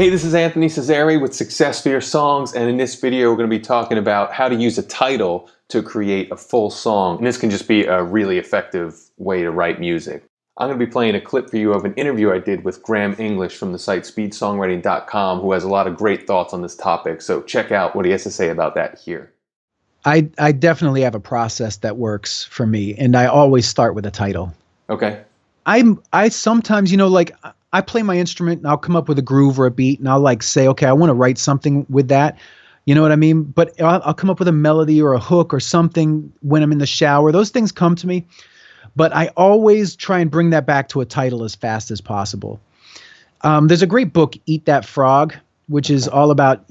Hey, this is Anthony Cesare with Success for Your Songs, and in this video we're going to be talking about how to use a title to create a full song. And this can just be a really effective way to write music. I'm going to be playing a clip for you of an interview I did with Graham English from the site speedsongwriting.com, who has a lot of great thoughts on this topic, so check out what he has to say about that here. I definitely have a process that works for me, and I always start with a title. Okay. I sometimes, I play my instrument and I'll come up with a groove or a beat and I'll like say, okay, I want to write something with that. You know what I mean? But I'll come up with a melody or a hook or something when I'm in the shower. Those things come to me, but I always try and bring that back to a title as fast as possible. There's a great book, Eat That Frog, which is all about,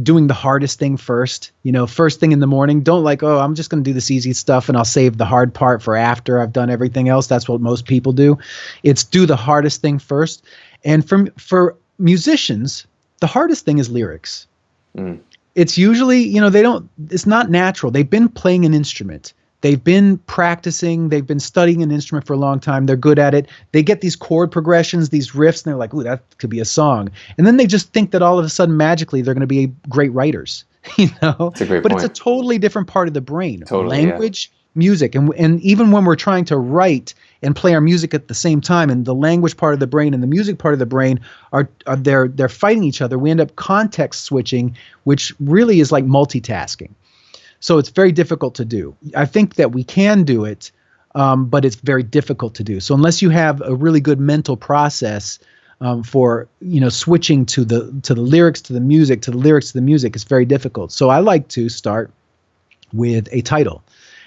doing the hardest thing first, first thing in the morning. Don't like, oh, I'm just going to do this easy stuff and I'll save the hard part for after I've done everything else. That's what most people do. It's do the hardest thing first. And for musicians, the hardest thing is lyrics. It's usually, it's not natural. They've been playing an instrument. They've been practicing. They've been studying an instrument for a long time. They're good at it. They get these chord progressions, these riffs, and they're like, ooh, that could be a song. And then they just think that all of a sudden, magically, they're going to be great writers. That's a great point. It's a totally different part of the brain. Totally, language, music. And even when we're trying to write and play our music at the same time, and the language part of the brain and the music part of the brain they're fighting each other, we end up context switching, which really is like multitasking. So it's very difficult to do. I think that we can do it, but it's very difficult to do. So unless you have a really good mental process for switching to the lyrics to the music, to the lyrics to the music, it's very difficult. So I like to start with a title,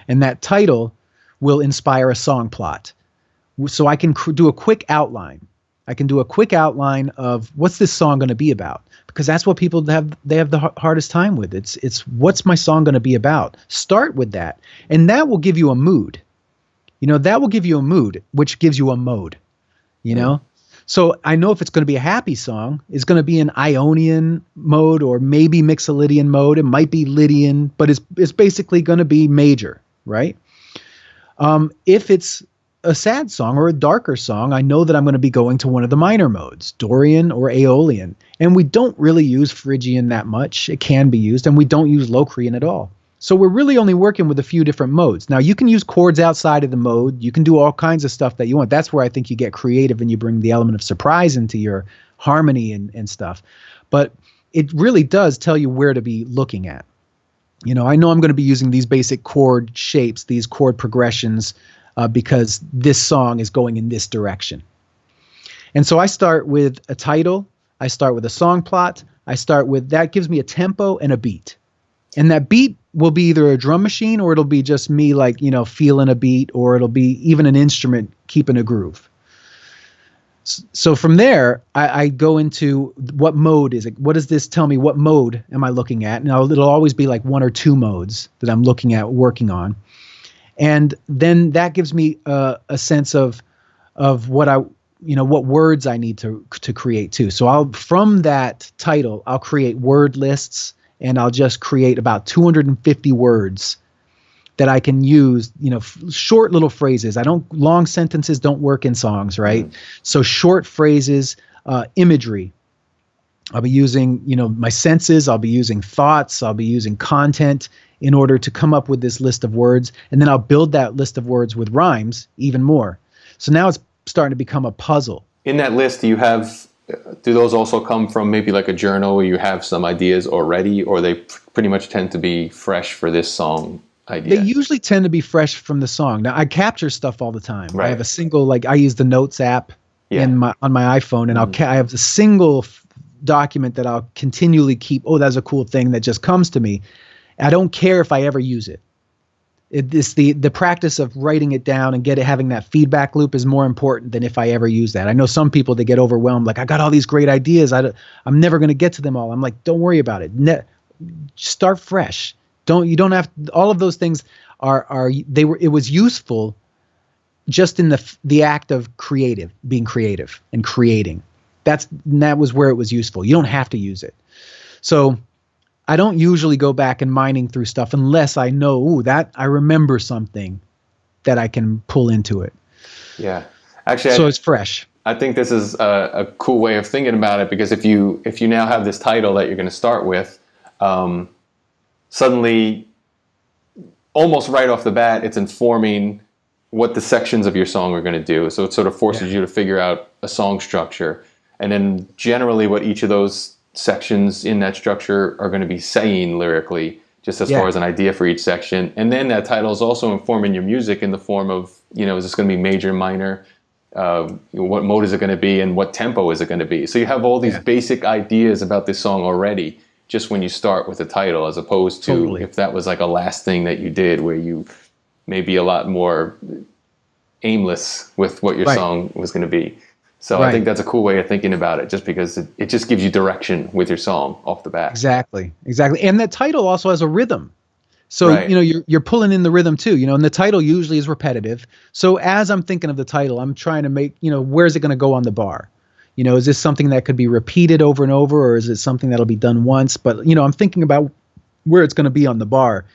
and that title will inspire a song plot. So I can do a quick outline. I can do a quick outline of what's this song going to be about, because that's what people have the hardest time with. It's what's my song going to be about? Start with that, and that will give you a mood. That will give you a mood, which gives you a mode. So I know if it's going to be a happy song, it's going to be in Ionian mode or maybe Mixolydian mode. It might be Lydian, but it's basically going to be major, right? If it's a sad song or a darker song, I know that I'm going to be going to one of the minor modes, Dorian or Aeolian. And we don't really use Phrygian that much. It can be used, and we don't use Locrian at all. So we're really only working with a few different modes. Now, you can use chords outside of the mode. You can do all kinds of stuff that you want. That's where I think you get creative and you bring the element of surprise into your harmony and stuff. But it really does tell you where to be looking at. I know I'm going to be using these basic chord shapes, these chord progressions, because this song is going in this direction. And so I start with a title, I start with a song plot, that gives me a tempo and a beat. And that beat will be either a drum machine or it'll be just me feeling a beat, or it'll be even an instrument keeping a groove. So from there, I go into what mode is it? What does this tell me? What mode am I looking at? And it'll always be like one or two modes that I'm looking at, working on. And then that gives me a sense of what what words I need to create too. So from that title, I'll create word lists, and I'll just create about 250 words that I can use, short little phrases. Long sentences don't work in songs, right? So short phrases, imagery. I'll be using, my senses, I'll be using thoughts, I'll be using content in order to come up with this list of words. And then I'll build that list of words with rhymes even more. So now it's starting to become a puzzle. In that list, do those also come from maybe like a journal where you have some ideas already, or they pretty much tend to be fresh for this song idea? They usually tend to be fresh from the song. Now, I capture stuff all the time. Right. I have a single, I use the Notes app on my iPhone, and I have a single document that I'll continually keep. Oh, that's a cool thing that just comes to me. I don't care if I ever use it. It's the practice of writing it down and having that feedback loop is more important than if I ever use that. I know some people, they get overwhelmed. Like, I got all these great ideas. I'm never going to get to them all. I'm like, don't worry about it. Start fresh. You don't have, all of those things it was useful just in the act of being creative and creating. That was where it was useful. You don't have to use it. So I don't usually go back and mining through stuff unless I know, that I remember something that I can pull into it. Yeah. Actually, so it's fresh. I think this is a cool way of thinking about it, because if you now have this title that you're going to start with, suddenly, almost right off the bat, it's informing what the sections of your song are going to do. So it sort of forces you to figure out a song structure, and then generally what each of those sections in that structure are going to be saying lyrically, just as far as an idea for each section. And then that title is also informing your music in the form of, is this going to be major, minor? What mode is it going to be, and what tempo is it going to be? So you have all these basic ideas about this song already, just when you start with the title, as opposed to if that was like a last thing that you did, where you may be a lot more aimless with what your song was going to be. So I think that's a cool way of thinking about it, just because it just gives you direction with your song off the bat. Exactly. And the title also has a rhythm. So, you're pulling in the rhythm too, and the title usually is repetitive. So as I'm thinking of the title, I'm trying to make, where's it going to go on the bar? Is this something that could be repeated over and over, or is it something that'll be done once? But, I'm thinking about where it's going to be on the bar.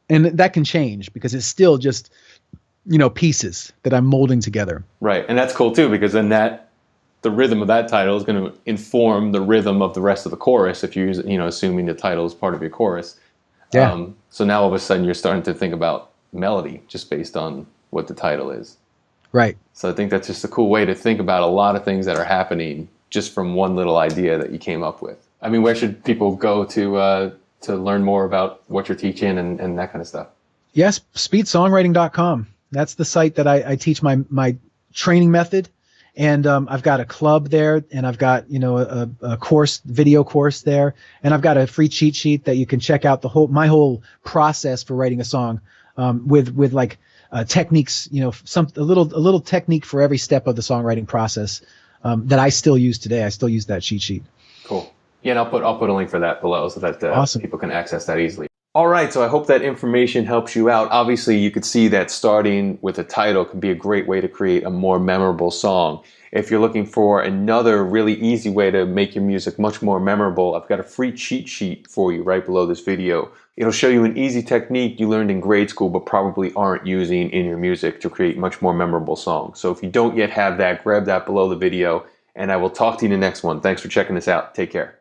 And that can change, because it's still just, pieces that I'm molding together. Right. And that's cool too, because then the rhythm of that title is going to inform the rhythm of the rest of the chorus, if you're, assuming the title is part of your chorus. Yeah. So now all of a sudden you're starting to think about melody just based on what the title is. Right. So I think that's just a cool way to think about a lot of things that are happening just from one little idea that you came up with. I mean, where should people go to learn more about what you're teaching and that kind of stuff? Yes, speedsongwriting.com. That's the site that I teach my training method. And I've got a club there, and I've got a course, video course there, and I've got a free cheat sheet that you can check out my whole process for writing a song, with like techniques, a little technique for every step of the songwriting process, that I still use today. I still use that cheat sheet. Cool. Yeah, and I'll put a link for that below, so that awesome. People can access that easily. All right, so I hope that information helps you out. Obviously, you could see that starting with a title can be a great way to create a more memorable song. If you're looking for another really easy way to make your music much more memorable, I've got a free cheat sheet for you right below this video. It'll show you an easy technique you learned in grade school but probably aren't using in your music to create much more memorable songs. So if you don't yet have that, grab that below the video, and I will talk to you in the next one. Thanks for checking this out. Take care.